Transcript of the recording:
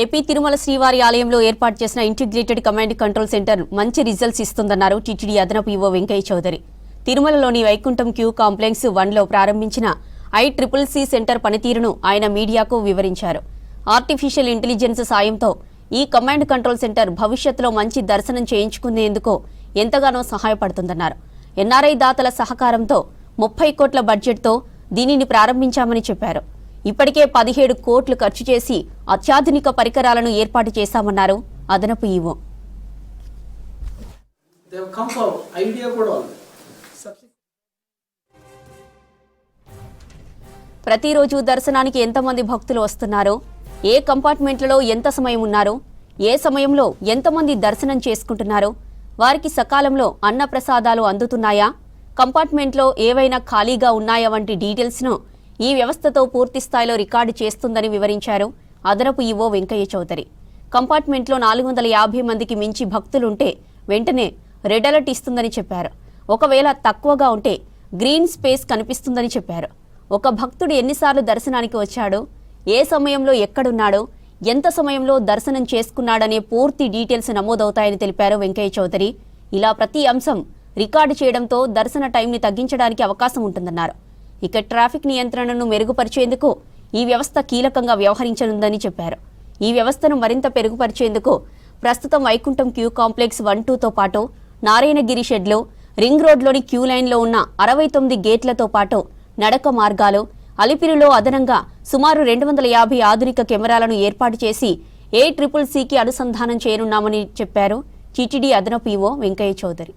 AP Tirumala శ్రీవారి ఆలయంలో ఏర్పాటు చేసిన ఇంటిగ్రేటెడ్ కమాండ్ కంట్రోల్ సెంటర్ మంచి రిజల్ట్స్ ఇస్తుందన్నారు టీటీడీ అదనపు ఈవో వెంకయ్య చౌదరి. తిరుమలలోని వైకుంఠం క్యూ కాంప్లెక్స్ 1లో ప్రారంభించిన ICCC సెంటర్ పనితీరును ఆయన మీడియాకు వివరించారు. ఆర్టిఫిషియల్ ఇంటెలిజెన్స్ సాయంతో ఈ కమాండ్ కంట్రోల్ సెంటర్ భవిష్యత్తులో మంచి దర్శనం చేయించుకునేందుకు ఎంతగానో సహాయపడుతుందన్నారు. NRI దాతల సహకారంతో 30 కోట్ల బడ్జెట్తో దీనిని ప్రారంభించామని చెప్పారు. ఇప్పటికే 17 కోట్లు ఖర్చు చేసి అత్యాధునిక పరికరాలను ఏర్పాటు చేశామన్నారు అదనపు ఈవో. ప్రతిరోజు దర్శనానికి ఎంతమంది భక్తులు వస్తున్నారో, ఏ కంపార్ట్మెంట్లలో ఎంత సమయం ఉన్నారో, ఏ సమయంలో ఎంతమంది దర్శనం చేసుకుంటున్నారో, వారికి సకాలంలో అన్నప్రసాదాలు అందుతున్నాయా, కంపార్ట్మెంట్లో ఏవైనా ఖాళీగా ఉన్నాయా వంటి డీటెయిల్స్ను ఈ వ్యవస్థతో పూర్తి స్థాయిలో రికార్డు చేస్తుందని వివరించారు అదనపు ఈవో వెంకయ్య చౌదరి. కంపార్ట్మెంట్లో 450 మందికి మించి భక్తులుంటే వెంటనే రెడ్ అలర్ట్ ఇస్తుందని చెప్పారు. ఒకవేళ తక్కువగా ఉంటే గ్రీన్ స్పేస్ కనిపిస్తుందని చెప్పారు. ఒక భక్తుడు ఎన్నిసార్లు దర్శనానికి వచ్చాడో, ఏ సమయంలో ఎక్కడున్నాడో, ఎంత సమయంలో దర్శనం చేసుకున్నాడనే పూర్తి డీటెయిల్స్ నమోదవుతాయని తెలిపారు వెంకయ్య చౌదరి. ఇలా ప్రతి అంశం రికార్డు చేయడంతో దర్శన టైంని తగ్గించడానికి అవకాశం ఉంటుందన్నారు. ఇక ట్రాఫిక్ నియంత్రణను మెరుగుపరిచేందుకు ఈ వ్యవస్థ కీలకంగా వ్యవహరించనుందని చెప్పారు. ఈ వ్యవస్థను మరింత మెరుగుపరిచేందుకు ప్రస్తుతం వైకుంఠం క్యూ కాంప్లెక్స్ 1-2తో పాటు నారాయణగిరి షెడ్లో, రింగ్ రోడ్లోని క్యూ లైన్లో ఉన్న 69 గేట్లతో పాటు నడక మార్గాలు, అలిపిరిలో అదనంగా సుమారు 250 ఆధునిక కెమెరాలను ఏర్పాటు చేసి ACCCకి అనుసంధానం చేయనున్నామని చెప్పారు టీటీడీ అదనపు ఈవో వెంకయ్య చౌదరి.